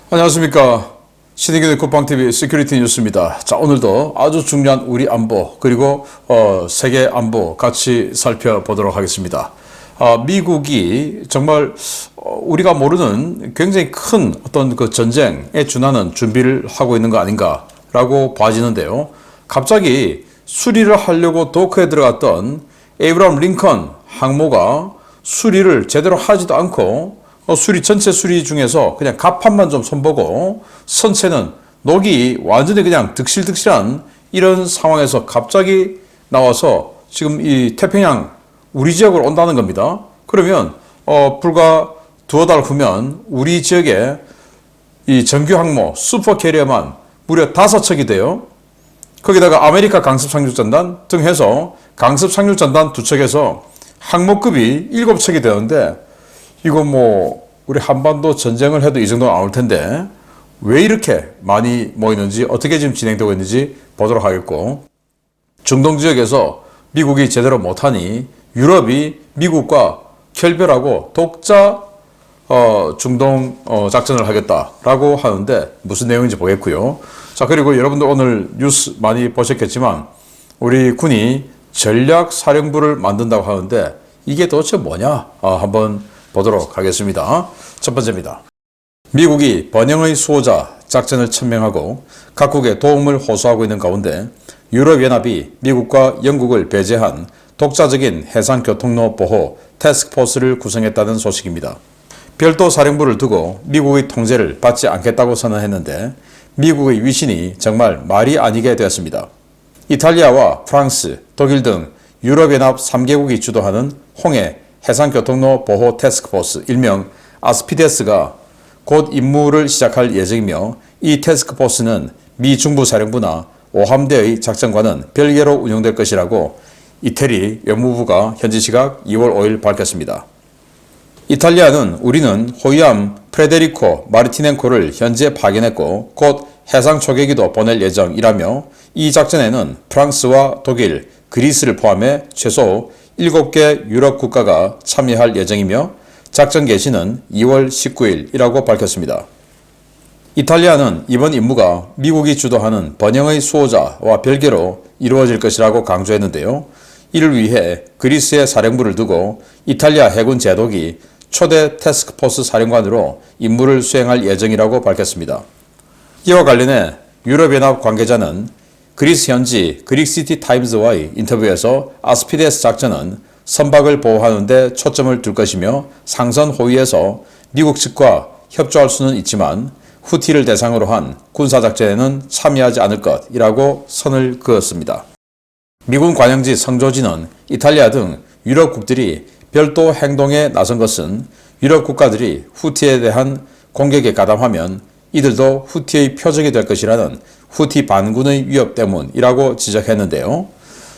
안녕하십니까. 신의균의 국방TV 시큐리티 뉴스입니다. 자, 오늘도 아주 중요한 우리 안보 그리고 세계 안보 같이 살펴보도록 하겠습니다. 미국이 정말 우리가 모르는 굉장히 큰 어떤 그 전쟁에 준하는 준비를 하고 있는 거 아닌가라고 봐지는데요. 갑자기 수리를 하려고 도크에 들어갔던 에이브람 링컨 항모가 수리를 제대로 하지도 않고 전체 수리 중에서 그냥 갑판만 좀 손보고 선체는 녹이 완전히 그냥 득실득실한 이런 상황에서 갑자기 나와서 지금 이 태평양 우리 지역으로 온다는 겁니다. 그러면 불과 두어 달 후면 우리 지역에 이 정규 항모 슈퍼 캐리어만 무려 5척이 돼요. 거기다가 아메리카 강습 상륙전단 등 해서 강습 상륙전단 2척에서 항모급이 7척이 되는데 이거 우리 한반도 전쟁을 해도 이 정도는 안 올 텐데 왜 이렇게 많이 모이는지 어떻게 지금 진행되고 있는지 보도록 하겠고, 중동 지역에서 미국이 제대로 못하니 유럽이 미국과 결별하고 독자 중동 작전을 하겠다라고 하는데 무슨 내용인지 보겠고요. 자, 그리고 여러분들 오늘 뉴스 많이 보셨겠지만 우리 군이 전략사령부를 만든다고 하는데 이게 도대체 뭐냐 한번 보도록 하겠습니다. 첫 번째입니다. 미국이 번영의 수호자 작전을 천명하고 각국에 도움을 호소하고 있는 가운데 유럽연합이 미국과 영국을 배제한 독자적인 해상교통로 보호 태스크포스를 구성했다는 소식입니다. 별도 사령부를 두고 미국의 통제를 받지 않겠다고 선언했는데 미국의 위신이 정말 말이 아니게 되었습니다. 이탈리아와 프랑스, 독일 등 유럽연합 3개국이 주도하는 홍해 해상교통로 보호 태스크포스 일명 아스피데스가 곧 임무를 시작할 예정이며 이 태스크포스는 미 중부사령부나 오함대의 작전과는 별개로 운영될 것이라고 이태리 외무부가 현지 시각 2월 5일 밝혔습니다. 이탈리아는 우리는 호위함 프레데리코 마르티넨코를 현지에 파견했고 곧 해상 초계기도 보낼 예정이라며 이 작전에는 프랑스와 독일, 그리스를 포함해 최소 7개 유럽 국가가 참여할 예정이며 작전 개시는 2월 19일이라고 밝혔습니다. 이탈리아는 이번 임무가 미국이 주도하는 번영의 수호자와 별개로 이루어질 것이라고 강조했는데요. 이를 위해 그리스의 사령부를 두고 이탈리아 해군 제독이 초대 태스크포스 사령관으로 임무를 수행할 예정이라고 밝혔습니다. 이와 관련해 유럽연합 관계자는 그리스 현지 그릭시티 타임즈와의 인터뷰에서 아스피데스 작전은 선박을 보호하는 데 초점을 둘 것이며 상선 호위에서 미국 측과 협조할 수는 있지만 후티를 대상으로 한 군사작전에는 참여하지 않을 것이라고 선을 그었습니다. 미군 관영지 성조지는 이탈리아 등 유럽국들이 별도 행동에 나선 것은 유럽 국가들이 후티에 대한 공격에 가담하면 이들도 후티의 표적이 될 것이라는 후티 반군의 위협 때문이라고 지적했는데요.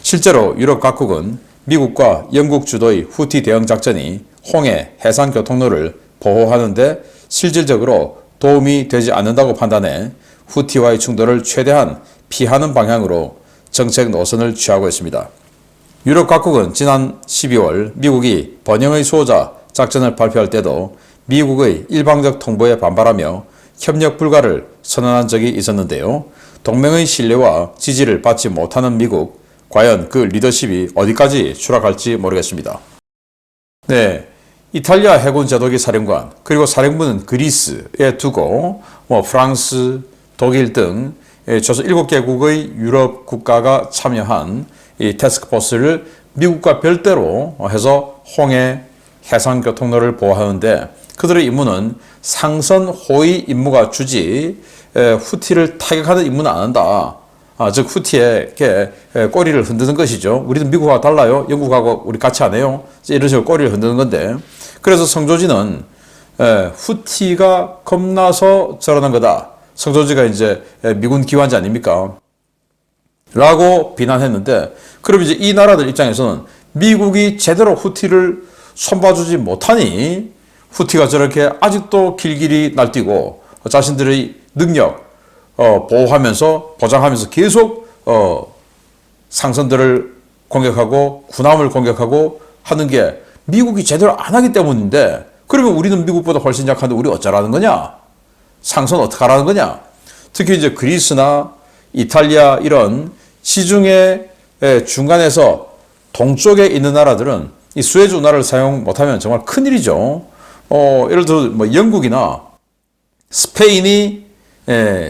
실제로 유럽 각국은 미국과 영국 주도의 후티 대응 작전이 홍해 해상교통로를 보호하는 데 실질적으로 도움이 되지 않는다고 판단해 후티와의 충돌을 최대한 피하는 방향으로 정책 노선을 취하고 있습니다. 유럽 각국은 지난 12월 미국이 번영의 수호자 작전을 발표할 때도 미국의 일방적 통보에 반발하며 협력 불가를 선언한 적이 있었는데요. 동맹의 신뢰와 지지를 받지 못하는 미국, 과연 그 리더십이 어디까지 추락할지 모르겠습니다. 네, 이탈리아 해군 제독이 사령관, 그리고 사령부는 그리스에 두고 프랑스, 독일 등 최소 7개국의 유럽 국가가 참여한 이 태스크포스를 미국과 별도로 해서 홍해 해상교통로를 보호하는데 그들의 임무는 상선 호위 임무가 주지 후티를 타격하는 임무는 안 한다. 즉 후티에게 꼬리를 흔드는 것이죠. 우리는 미국과 달라요. 영국하고 우리 같이 안 해요. 이런 식으로 꼬리를 흔드는 건데, 그래서 성조지는 후티가 겁나서 저러는 거다. 성조지가 이제 미군 기관지 아닙니까? 라고 비난했는데, 그럼 이제 이 나라들 입장에서는 미국이 제대로 후티를 손봐주지 못하니 후티가 저렇게 아직도 길길이 날뛰고 자신들의 능력 보호하면서 보장하면서 계속 상선들을 공격하고 군함을 공격하고 하는 게 미국이 제대로 안 하기 때문인데, 그러면 우리는 미국보다 훨씬 약한데 우리 어쩌라는 거냐? 상선 어떻게 하라는 거냐? 특히 이제 그리스나 이탈리아 이런 시중의 중간에서 동쪽에 있는 나라들은 이 수에즈 운하를 사용 못하면 정말 큰일이죠. 예를 들어 뭐 영국이나 스페인이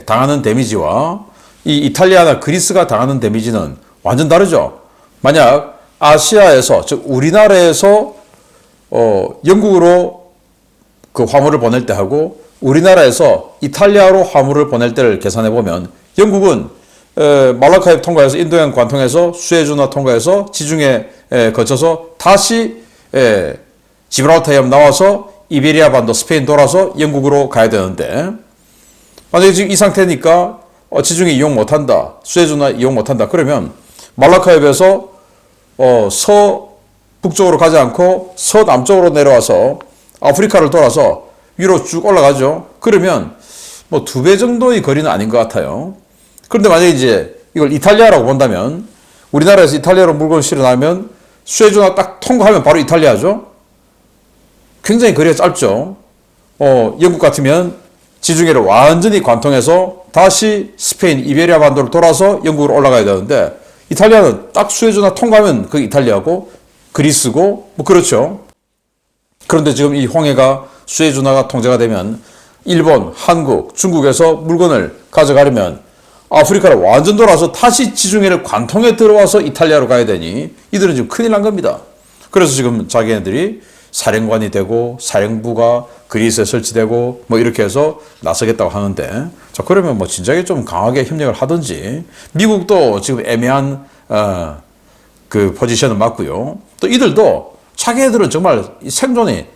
당하는 데미지와 이 이탈리아나 그리스가 당하는 데미지는 완전 다르죠. 만약 아시아에서, 즉 우리나라에서 영국으로 그 화물을 보낼 때 하고 우리나라에서 이탈리아로 화물을 보낼 때를 계산해 보면 영국은 말라카입 통과해서 인도양 관통해서 수에즈운하 통과해서 지중해 거쳐서 다시 지브랄터 해협 나와서 이베리아 반도 스페인 돌아서 영국으로 가야 되는데, 만약에 지금 이 상태니까 지중해 이용 못한다, 수에즈운하 이용 못한다 그러면 말라카입에서 서북쪽으로 가지 않고 서남쪽으로 내려와서 아프리카를 돌아서 위로 쭉 올라가죠. 그러면 뭐 2배 정도의 거리는 아닌 것 같아요. 그런데 만약에 이제 이걸 이탈리아라고 본다면, 우리나라에서 이탈리아로 물건을 실어나면 수에즈운하 딱 통과하면 바로 이탈리아죠. 굉장히 거리가 짧죠. 영국 같으면 지중해를 완전히 관통해서 다시 스페인, 이베리아 반도를 돌아서 영국으로 올라가야 되는데, 이탈리아는 딱 수에즈운하 통과하면 그 이탈리아고 그리스고 뭐 그렇죠. 그런데 지금 이 홍해가 수에즈운하가 통제가 되면 일본, 한국, 중국에서 물건을 가져가려면 아프리카를 완전 돌아서 다시 지중해를 관통해 들어와서 이탈리아로 가야 되니 이들은 지금 큰일 난 겁니다. 그래서 지금 자기네들이 사령관이 되고 사령부가 그리스에 설치되고 뭐 이렇게 해서 나서겠다고 하는데, 자 그러면 뭐 진작에 좀 강하게 협력을 하든지, 미국도 지금 애매한 그 포지션을 맞고요. 또 이들도 자기네들은 정말 생존이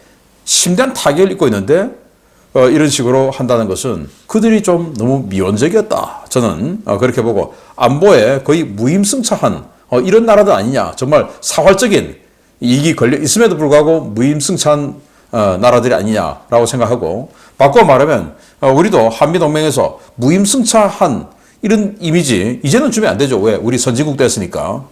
심대한 타격을 입고 있는데 이런 식으로 한다는 것은 그들이 좀 너무 미온적이었다. 저는 그렇게 보고, 안보에 거의 무임승차한 이런 나라들 아니냐. 정말 사활적인 이익이 걸려 있음에도 불구하고 무임승차한 나라들이 아니냐라고 생각하고, 바꿔 말하면 우리도 한미동맹에서 무임승차한 이런 이미지 이제는 주면 안 되죠. 왜? 우리 선진국 됐으니까.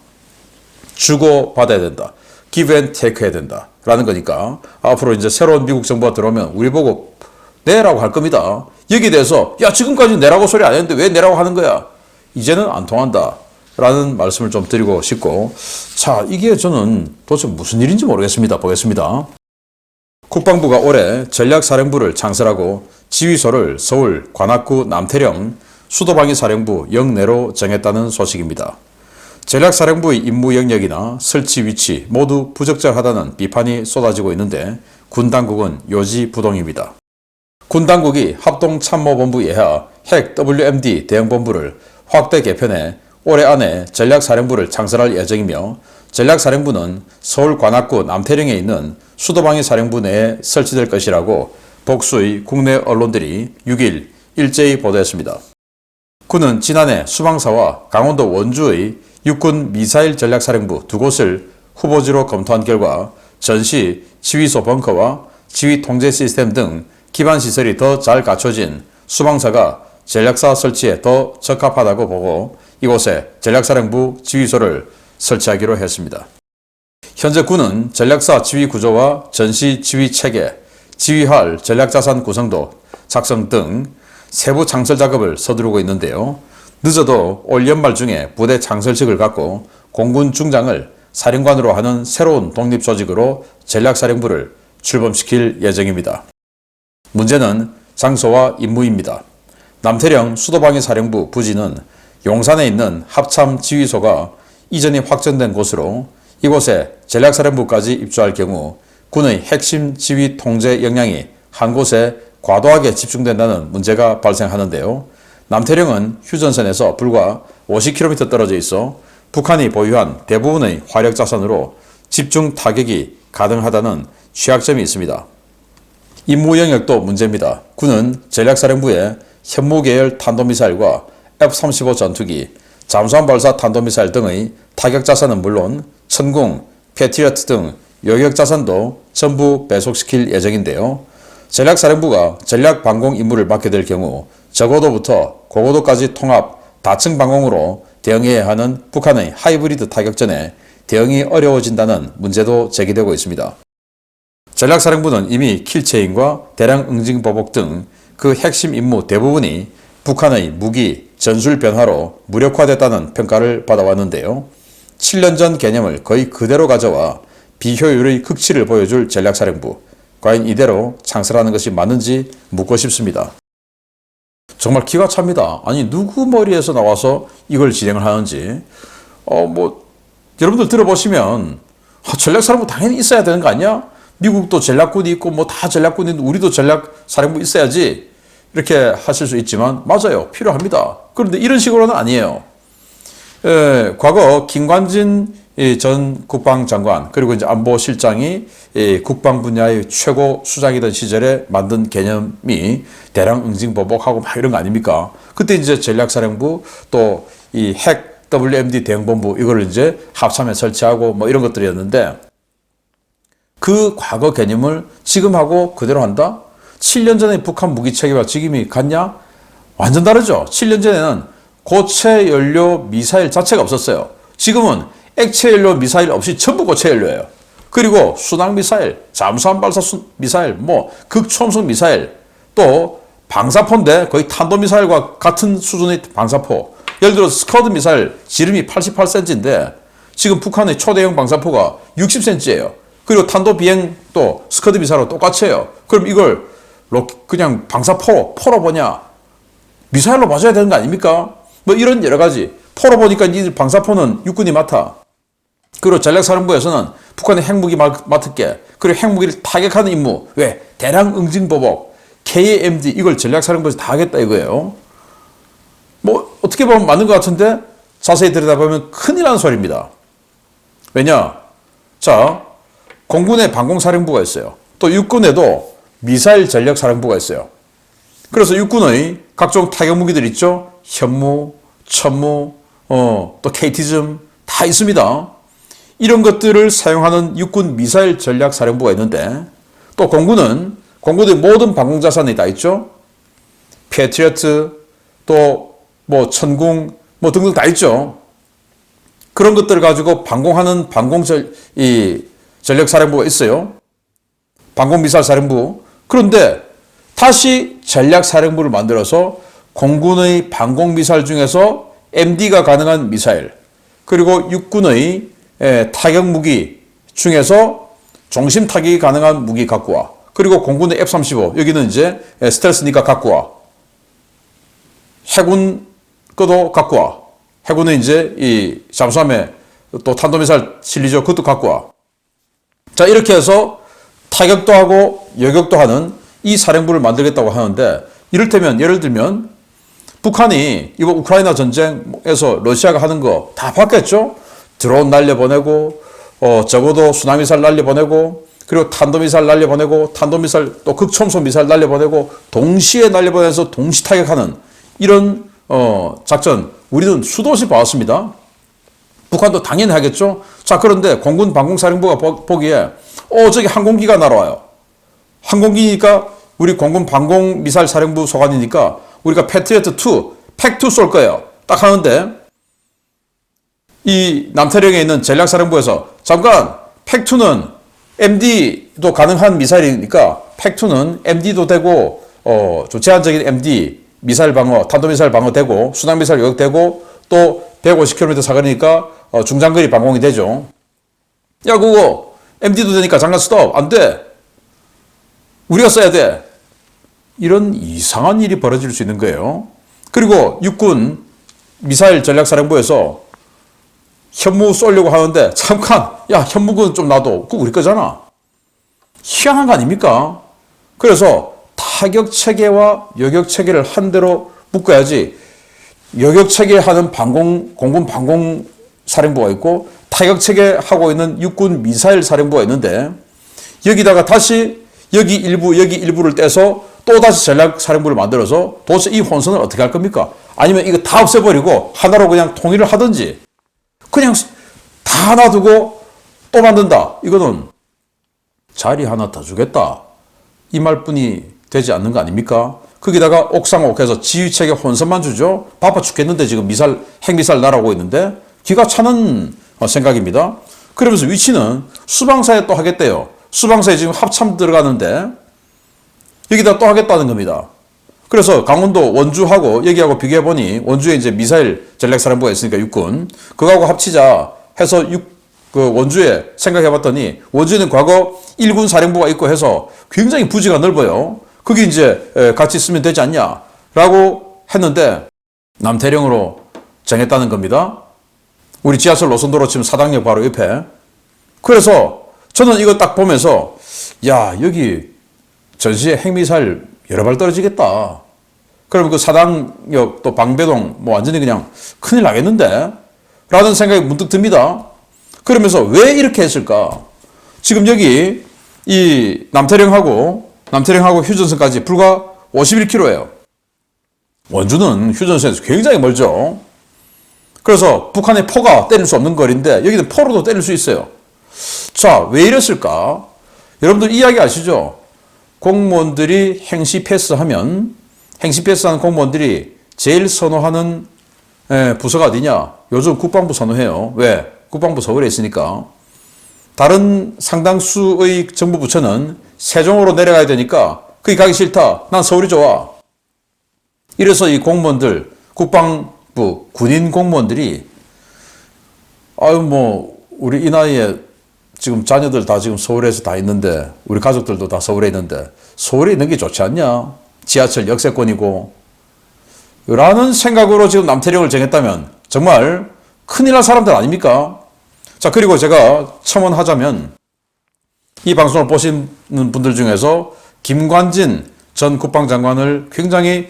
주고 받아야 된다. give and take 해야 된다. 라는 거니까 앞으로 이제 새로운 미국 정부가 들어오면 우리 보고 내라고 할 겁니다. 여기에 대해서 야 지금까지 내라고 소리 안 했는데 왜 내라고 하는 거야? 이제는 안 통한다. 라는 말씀을 좀 드리고 싶고, 자 이게 저는 도대체 무슨 일인지 모르겠습니다. 보겠습니다. 국방부가 올해 전략사령부를 창설하고 지휘소를 서울 관악구 남태령 수도방위사령부 영내로 정했다는 소식입니다. 전략사령부의 임무 영역이나 설치 위치 모두 부적절하다는 비판이 쏟아지고 있는데 군당국은 요지부동입니다. 군당국이 합동참모본부 예하 핵 WMD 대응본부를 확대 개편해 올해 안에 전략사령부를 창설할 예정이며, 전략사령부는 서울 관악구 남태령에 있는 수도방위사령부 내에 설치될 것이라고 복수의 국내 언론들이 6일 일제히 보도했습니다. 군은 지난해 수방사와 강원도 원주의 육군 미사일 전략사령부 2곳을 후보지로 검토한 결과 전시 지휘소 벙커와 지휘 통제 시스템 등 기반 시설이 더 잘 갖춰진 수방사가 전략사 설치에 더 적합하다고 보고 이곳에 전략사령부 지휘소를 설치하기로 했습니다. 현재 군은 전략사 지휘 구조와 전시 지휘 체계, 지휘할 전략자산 구성도 작성 등 세부 창설 작업을 서두르고 있는데요. 늦어도 올 연말 중에 부대 창설식을 갖고 공군 중장을 사령관으로 하는 새로운 독립조직으로 전략사령부를 출범시킬 예정입니다. 문제는 장소와 임무입니다. 남태령 수도방위사령부 부지는 용산에 있는 합참지휘소가 이전이 확정된 곳으로, 이곳에 전략사령부까지 입주할 경우 군의 핵심 지휘 통제 역량이 한 곳에 과도하게 집중된다는 문제가 발생하는데요. 남태령은 휴전선에서 불과 50km 떨어져 있어 북한이 보유한 대부분의 화력 자산으로 집중 타격이 가능하다는 취약점이 있습니다. 임무 영역도 문제입니다. 군은 전략사령부에 현무계열 탄도미사일과 F-35 전투기, 잠수함 발사 탄도미사일 등의 타격 자산은 물론 천궁, 패트리어트 등 요격 자산도 전부 배속시킬 예정인데요. 전략사령부가 전략방공 임무를 맡게 될 경우 저고도부터 고고도까지 통합 다층 방공으로 대응해야 하는 북한의 하이브리드 타격전에 대응이 어려워진다는 문제도 제기되고 있습니다. 전략사령부는 이미 킬체인과 대량 응징 보복 등 그 핵심 임무 대부분이 북한의 무기, 전술 변화로 무력화됐다는 평가를 받아왔는데요. 7년 전 개념을 거의 그대로 가져와 비효율의 극치를 보여줄 전략사령부. 과연 이대로 창설하는 것이 맞는지 묻고 싶습니다. 정말 기가 찹니다. 아니 누구 머리에서 나와서 이걸 진행을 하는지 여러분들 들어보시면 전략사령부 당연히 있어야 되는 거 아니야? 미국도 전략군이 있고 다 전략군이 있는데 우리도 전략사령부 있어야지 이렇게 하실 수 있지만 맞아요. 필요합니다. 그런데 이런 식으로는 아니에요. 과거 김관진 전 국방장관 그리고 이제 안보실장이 국방 분야의 최고 수장이던 시절에 만든 개념이 대량 응징보복하고 막 이런 거 아닙니까? 그때 이제 전략사령부 또 이 핵 WMD 대응본부 이걸 이제 합참에 설치하고 이런 것들이었는데 그 과거 개념을 지금하고 그대로 한다? 7년 전에 북한 무기 체계와 지금이 같냐? 완전 다르죠. 7년 전에는 고체 연료 미사일 자체가 없었어요. 지금은 액체 연료 미사일 없이 전부 고체 연료예요. 그리고 순항 미사일, 잠수함 발사 미사일, 극초음속 미사일, 또 방사포인데 거의 탄도 미사일과 같은 수준의 방사포. 예를 들어 스커드 미사일 지름이 88cm인데 지금 북한의 초대형 방사포가 60cm예요. 그리고 탄도 비행 또 스커드 미사일하고 똑같아요. 그럼 이걸 그냥 방사포로 보냐? 미사일로 맞아야 되는 거 아닙니까? 이런 여러 가지. 포로 보니까 이 방사포는 육군이 맡아. 그리고 전략사령부에서는 북한의 핵무기 맡을게. 그리고 핵무기를 타격하는 임무. 왜? 대량 응징보복, KMD 이걸 전략사령부에서 다 하겠다 이거예요. 어떻게 보면 맞는 것 같은데 자세히 들여다보면 큰일 나는 소리입니다. 왜냐? 자, 공군에 방공사령부가 있어요. 또 육군에도 미사일 전략사령부가 있어요. 그래서 육군의 각종 타격무기들 있죠? 현무, 천무, 또 KT즘 다 있습니다. 이런 것들을 사용하는 육군 미사일 전략사령부가 있는데 또 공군의 모든 방공자산이 다 있죠? 패트리어트, 또 천궁, 등등 다 있죠. 그런 것들을 가지고 방공하는 전략사령부가 있어요. 방공미사일사령부. 그런데 다시 전략사령부를 만들어서 공군의 방공미사일 중에서 MD가 가능한 미사일, 그리고 육군의 타격무기 중에서 중심 타격이 가능한 무기 갖고 와. 그리고 공군의 F-35, 여기는 이제 스텔스니까 갖고 와. 해군 거도 갖고 와. 해군은 이제 이 잠수함에 또 탄도미사일 실리죠. 그것도 갖고 와. 자, 이렇게 해서 타격도 하고 여격도 하는 이 사령부를 만들겠다고 하는데 이를테면 예를 들면 북한이 이번 우크라이나 전쟁에서 러시아가 하는 거 다 봤겠죠? 드론 날려보내고 적어도 순항미사일 날려보내고 그리고 탄도미사일 날려보내고 탄도미사일 또 극초음속 미사일 날려보내고 동시에 날려보내서 동시 타격하는 이런 작전 우리는 수도시 봐왔습니다. 북한도 당연히 하겠죠. 자, 그런데 공군 방공사령부가 보기에 저기 항공기가 날아와요. 항공기니까 우리 공군 방공미사일 사령부 소관이니까 우리가 패트리어트2, 팩2 쏠 거예요. 딱 하는데 이 남태령에 있는 전략사령부에서 잠깐 팩2는 MD도 가능한 미사일이니까 팩2는 MD도 되고 제한적인 MD 미사일 방어, 탄도미사일 방어 되고 순항미사일 요격 되고 또 150km 사거리니까 중장거리 방공이 되죠. 야, 그거 MD도 되니까 잠깐 스톱. 안 돼. 우리가 써야 돼. 이런 이상한 일이 벌어질 수 있는 거예요. 그리고 육군 미사일 전략사령부에서 현무 쏘려고 하는데 잠깐, 야, 현무군 좀 놔둬. 그거 우리 거잖아. 희한한 거 아닙니까? 그래서 타격 체계와 여격 체계를 한 대로 묶어야지. 여격 체계 하는 공군 방공 사령부가 있고 타격 체계 하고 있는 육군 미사일 사령부가 있는데 여기다가 다시 여기 일부를 떼서 또 다시 전략 사령부를 만들어서 도대체 이 혼선을 어떻게 할 겁니까? 아니면 이거 다 없애버리고 하나로 그냥 통일을 하든지 그냥 다 놔두고 또 만든다. 이거는 자리 하나 더 주겠다. 이 말뿐이 되지 않는 거 아닙니까? 거기다가 옥상옥해서 지휘체계 혼선만 주죠. 바빠 죽겠는데 지금 핵미사일 날아오고 있는데 기가 차는 생각입니다. 그러면서 위치는 수방사에 또 하겠대요. 수방사에 지금 합참 들어가는데 여기다 또 하겠다는 겁니다. 그래서 강원도 원주하고 여기하고 비교해보니 원주에 이제 미사일 전략사령부가 있으니까 육군. 그거하고 합치자 해서 그 원주에 생각해봤더니 원주에는 과거 1군 사령부가 있고 해서 굉장히 부지가 넓어요. 거기 이제 같이 쓰면 되지 않냐라고 했는데 남태령으로 정했다는 겁니다. 우리 지하철 노선도로 치면 사당역 바로 옆에. 그래서 저는 이거 딱 보면서 야, 여기 전시에 핵미사일 여러 발 떨어지겠다. 그러면 그 사당역 또 방배동 뭐 완전히 그냥 큰일 나겠는데? 라는 생각이 문득 듭니다. 그러면서 왜 이렇게 했을까? 지금 여기 이 남태령하고 휴전선까지 불과 51km예요. 원주는 휴전선에서 굉장히 멀죠. 그래서 북한의 포가 때릴 수 없는 거리인데 여기는 포로도 때릴 수 있어요. 자, 왜 이랬을까? 여러분들 이야기 아시죠? 공무원들이 행시 패스하면 행시 패스하는 공무원들이 제일 선호하는 부서가 어디냐? 요즘 국방부 선호해요. 왜? 국방부 서울에 있으니까. 다른 상당수의 정부 부처는 세종으로 내려가야 되니까 거기 가기 싫다. 난 서울이 좋아. 이래서 이 공무원들, 국방부, 군인 공무원들이 우리 이 나이에 지금 자녀들 다 지금 서울에서 다 있는데 우리 가족들도 다 서울에 있는데 서울에 있는 게 좋지 않냐? 지하철 역세권이고 라는 생각으로 지금 남태령을 정했다면 정말 큰일 날 사람들 아닙니까? 자, 그리고 제가 첨언하자면 이 방송을 보시는 분들 중에서 김관진 전 국방장관을 굉장히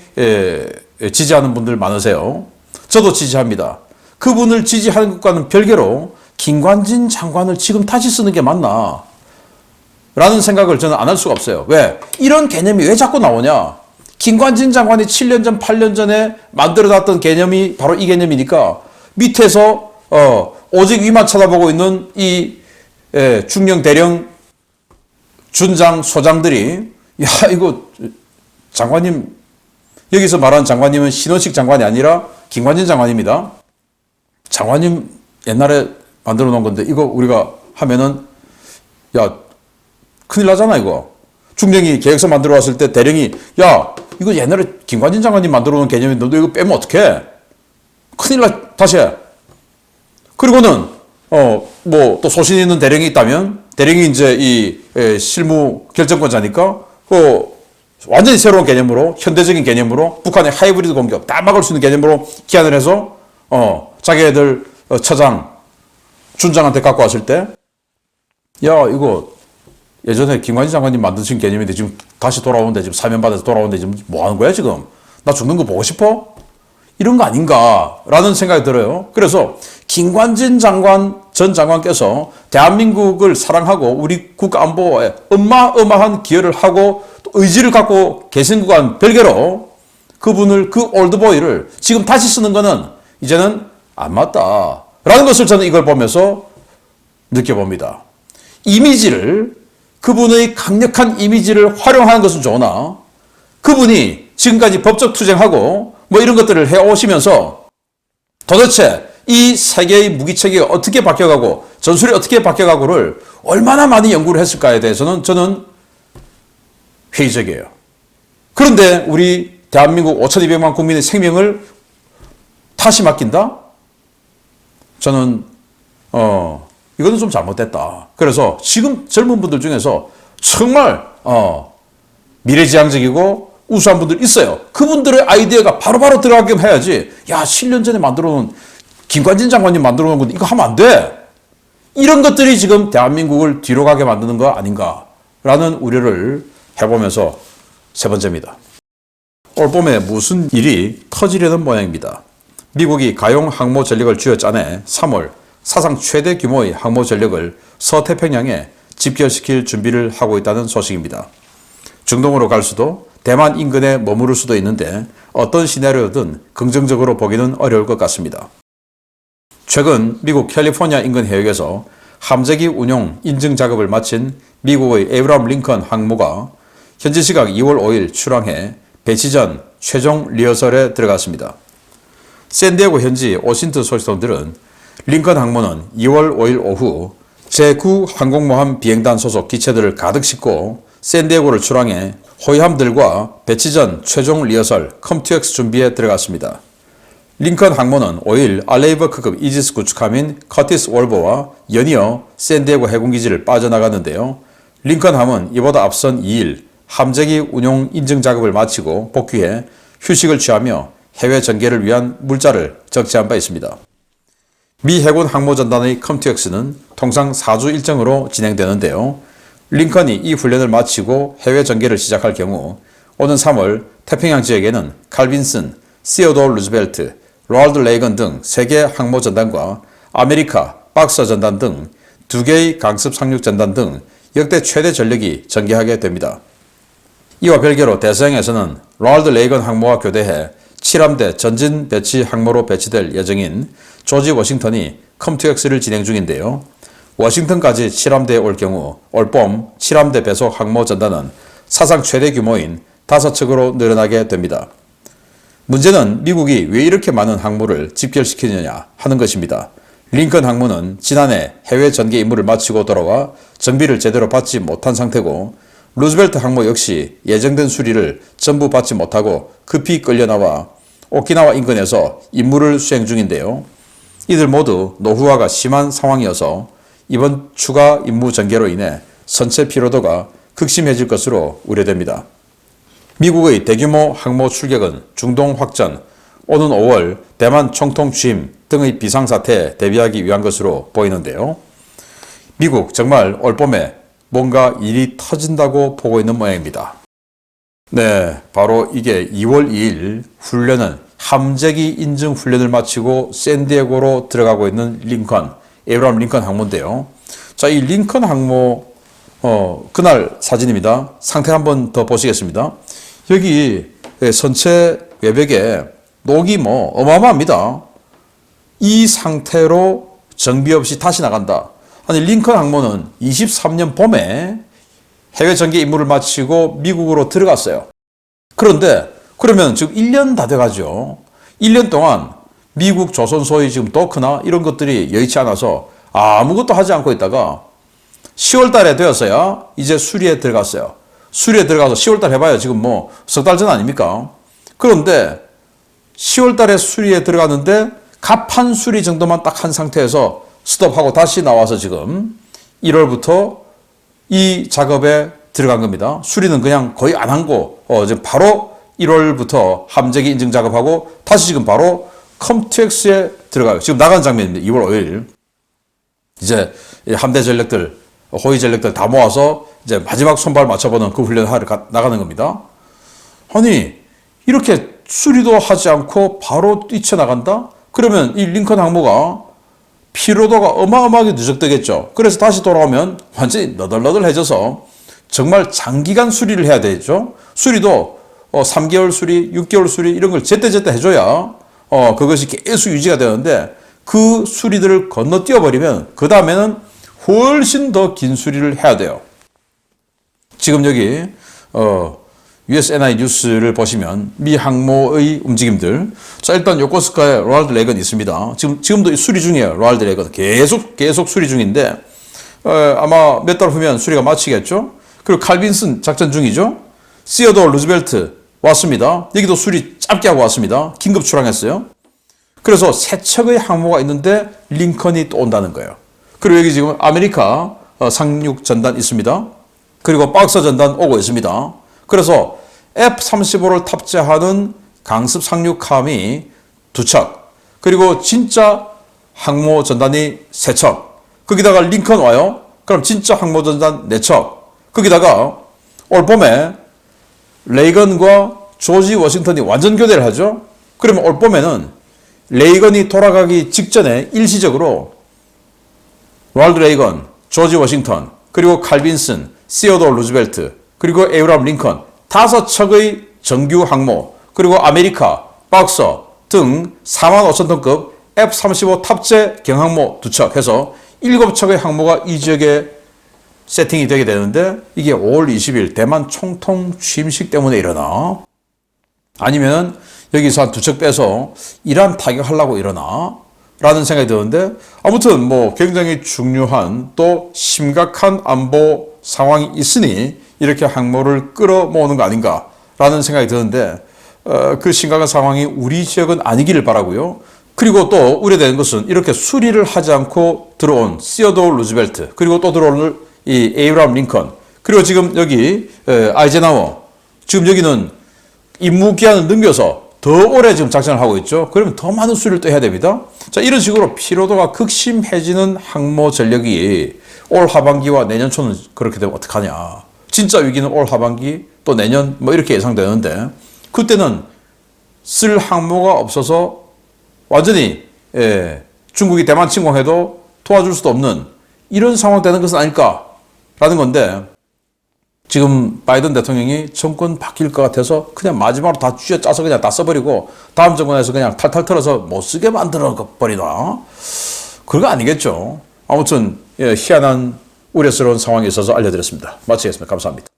지지하는 분들 많으세요. 저도 지지합니다. 그분을 지지하는 것과는 별개로 김관진 장관을 지금 다시 쓰는 게 맞나? 라는 생각을 저는 안 할 수가 없어요. 왜? 이런 개념이 왜 자꾸 나오냐? 김관진 장관이 7년 전, 8년 전에 만들어놨던 개념이 바로 이 개념이니까 밑에서 오직 위만 쳐다보고 있는 이 중령, 대령, 준장, 소장들이 야, 이거 장관님, 여기서 말하는 장관님은 신원식 장관이 아니라 김관진 장관입니다. 장관님 옛날에 만들어 놓은 건데 이거 우리가 하면은 야, 큰일 나잖아 이거. 중령이 계획서 만들어 왔을 때 대령이 야, 이거 옛날에 김관진 장관님 만들어 놓은 개념인데 너 이거 빼면 어떡해? 큰일 나, 다시 해. 그리고는 또 소신 있는 대령이 있다면 대령이 이제 이 실무 결정권자니까 완전히 새로운 개념으로 현대적인 개념으로 북한의 하이브리드 공격 다 막을 수 있는 개념으로 기한을 해서 자기네들 처장 준장한테 갖고 왔을 때 야, 이거 예전에 김관진 장관님 만드신 개념인데 지금 다시 돌아오는데 지금 사면받아서 돌아오는데 지금 뭐 하는 거야 지금? 나 죽는 거 보고 싶어? 이런 거 아닌가라는 생각이 들어요. 그래서 김관진 장관 전 장관께서 대한민국을 사랑하고 우리 국가안보에 어마어마한 기여를 하고 또 의지를 갖고 계신 것과는 별개로 그분을 그 올드보이를 지금 다시 쓰는 거는 이제는 안 맞다라는 것을 저는 이걸 보면서 느껴봅니다. 이미지를 그분의 강력한 이미지를 활용하는 것은 좋으나 그분이 지금까지 법적 투쟁하고 뭐 이런 것들을 해오시면서 도대체 이 세계의 무기체계가 어떻게 바뀌어가고 전술이 어떻게 바뀌어가고를 얼마나 많이 연구를 했을까에 대해서는 저는 회의적이에요. 그런데 우리 대한민국 5,200만 국민의 생명을 다시 맡긴다? 저는 이거는 좀 잘못됐다. 그래서 지금 젊은 분들 중에서 정말 미래지향적이고 우수한 분들 있어요. 그분들의 아이디어가 바로바로 들어가게 해야지. 야, 7년 전에 만들어놓은 김관진 장관님 만들어놓은 건데 이거 하면 안 돼. 이런 것들이 지금 대한민국을 뒤로 가게 만드는 거 아닌가라는 우려를 해보면서 세 번째입니다. 올 봄에 무슨 일이 터지려는 모양입니다. 미국이 가용 항모 전력을 쥐어짜내 3월 사상 최대 규모의 항모 전력을 서태평양에 집결시킬 준비를 하고 있다는 소식입니다. 중동으로 갈 수도 대만 인근에 머무를 수도 있는데 어떤 시나리오든 긍정적으로 보기는 어려울 것 같습니다. 최근 미국 캘리포니아 인근 해역에서 함재기 운용 인증 작업을 마친 미국의 에이브람 링컨 항모가 현지 시각 2월 5일 출항해 배치 전 최종 리허설에 들어갔습니다. 샌디에고 현지 오신트 소식통들은 링컨 항모는 2월 5일 오후 제9 항공모함 비행단 소속 기체들을 가득 싣고 샌디에고를 출항해 호위함들과 배치 전 최종 리허설 컴투엑스 준비에 들어갔습니다. 링컨 항모는 5일 알레이버크급 이지스 구축함인 커티스 월버와 연이어 샌디에고 해군기지를 빠져나갔는데요. 링컨 함은 이보다 앞선 2일 함재기 운용 인증 작업을 마치고 복귀해 휴식을 취하며 해외 전개를 위한 물자를 적재한 바 있습니다. 미 해군 항모전단의 컴투엑스는 통상 4주 일정으로 진행되는데요. 링컨이 이 훈련을 마치고 해외 전개를 시작할 경우 오는 3월 태평양 지역에는 칼빈슨, 시어도어 루즈벨트, 로널드 레이건 등 3개 항모전단과 아메리카, 박서 전단 등 2개의 강습 상륙 전단 등 역대 최대 전력이 전개하게 됩니다. 이와 별개로 대서양에서는 로널드 레이건 항모와 교대해 7함대 전진 배치 항모로 배치될 예정인 조지 워싱턴이 컴투엑스를 진행 중인데요. 워싱턴까지 7함대에 올 경우 올봄 7함대 배속 항모 전단은 사상 최대 규모인 5척으로 늘어나게 됩니다. 문제는 미국이 왜 이렇게 많은 항모를 집결시키느냐 하는 것입니다. 링컨 항모는 지난해 해외 전개 임무를 마치고 돌아와 정비를 제대로 받지 못한 상태고 루즈벨트 항모 역시 예정된 수리를 전부 받지 못하고 급히 끌려나와 오키나와 인근에서 임무를 수행 중인데요. 이들 모두 노후화가 심한 상황이어서 이번 추가 임무 전개로 인해 선체 피로도가 극심해질 것으로 우려됩니다. 미국의 대규모 항모 출격은 중동 확전, 오는 5월 대만 총통 취임 등의 비상사태에 대비하기 위한 것으로 보이는데요. 미국 정말 올봄에 뭔가 일이 터진다고 보고 있는 모양입니다. 네, 바로 이게 2월 2일 훈련은 함재기 인증 훈련을 마치고 샌디에고로 들어가고 있는 링컨, 에이브라함 링컨 항모인데요. 자, 이 링컨 항모 그날 사진입니다. 상태 한번 더 보시겠습니다. 여기 선체 외벽에 녹이 어마어마합니다. 이 상태로 정비 없이 다시 나간다. 아니, 링컨 항모는 23년 봄에 해외 전개 임무를 마치고 미국으로 들어갔어요. 그런데 그러면 지금 1년 다 돼가죠. 1년 동안 미국 조선소의 지금 도크나 이런 것들이 여의치 않아서 아무것도 하지 않고 있다가 10월 달에 되었어야 이제 수리에 들어갔어요. 수리에 들어가서 10월 달 해봐야 지금 석 달 전 아닙니까? 그런데 10월 달에 수리에 들어갔는데 갑판 수리 정도만 딱 한 상태에서 스톱하고 다시 나와서 지금 1월부터 이 작업에 들어간 겁니다. 수리는 그냥 거의 안 한 거, 지금 바로 1월부터 함재기 인증 작업하고 다시 지금 바로 컴투엑스에 들어가요. 지금 나간 장면입니다. 2월 5일. 이제 함대 전력들, 호위 전력들 다 모아서 이제 마지막 손발 맞춰보는 그 훈련을 하러 나가는 겁니다. 아니, 이렇게 수리도 하지 않고 바로 뛰쳐나간다? 그러면 이 링컨 항모가 피로도가 어마어마하게 누적되겠죠. 그래서 다시 돌아오면 완전히 너덜너덜해져서 정말 장기간 수리를 해야 되죠. 수리도 3개월 수리, 6개월 수리 이런 걸 제때제때 해줘야 그것이 계속 유지가 되는데 그 수리들을 건너뛰어버리면 그 다음에는 훨씬 더 긴 수리를 해야 돼요. 지금 여기 USNI 뉴스를 보시면 미 항모의 움직임들. 자, 일단 요코스카에 로널드 레이건 있습니다. 지금도 수리 중이에요. 로널드 레이건 계속 수리 중인데 아마 몇 달 후면 수리가 마치겠죠. 그리고 칼빈슨 작전 중이죠. 시어도어 루즈벨트 왔습니다. 여기도 수리 짧게 하고 왔습니다. 긴급 출항했어요. 그래서 세 척의 항모가 있는데 링컨이 또 온다는 거예요. 그리고 여기 지금 아메리카 상륙 전단 있습니다. 그리고 박서 전단 오고 있습니다. 그래서 F-35를 탑재하는 강습 상륙함이 2척, 그리고 진짜 항모 전단이 3척, 거기다가 링컨 와요. 그럼 진짜 항모 전단 4척, 거기다가 올 봄에 레이건과 조지 워싱턴이 완전 교대를 하죠. 그러면 올 봄에는 레이건이 돌아가기 직전에 일시적으로 로널드 레이건, 조지 워싱턴, 그리고 칼빈슨, 시어도어 루즈벨트, 그리고 에이브라함 링컨 5척의 정규 항모, 그리고 아메리카, 박서 등 45,000톤급 F-35 탑재 경항모 2척 해서 7척의 항모가 이 지역에 세팅이 되게 되는데 이게 5월 20일 대만 총통 취임식 때문에 일어나? 아니면 여기서 한 2척 빼서 이란 타격하려고 일어나? 라는 생각이 드는데 아무튼 굉장히 중요한 또 심각한 안보 상황이 있으니 이렇게 항모를 끌어모으는 거 아닌가라는 생각이 드는데 그 심각한 상황이 우리 지역은 아니기를 바라고요. 그리고 또 우려되는 것은 이렇게 수리를 하지 않고 들어온 시어도어 루즈벨트, 그리고 또 들어올 이 에이브라함 링컨, 그리고 지금 여기 아이젠하워, 지금 여기는 임무 기한을 넘겨서 더 오래 지금 작전을 하고 있죠. 그러면 더 많은 수리를 또 해야 됩니다. 자, 이런 식으로 피로도가 극심해지는 항모 전력이 올 하반기와 내년 초는 그렇게 되면 어떡하냐. 진짜 위기는 올 하반기 또 내년 뭐 이렇게 예상되는데, 그때는 쓸 항모가 없어서 완전히 중국이 대만 침공해도 도와줄 수도 없는 이런 상황 되는 것은 아닐까라는 건데, 지금 바이든 대통령이 정권 바뀔 것 같아서 그냥 마지막으로 다 쥐어짜서 그냥 다 써버리고 다음 정권에서 그냥 탈탈 털어서 못 쓰게 만들어 버리나? 그거 아니겠죠. 아무튼 희한한 우려스러운 상황이 있어서 알려드렸습니다. 마치겠습니다. 감사합니다.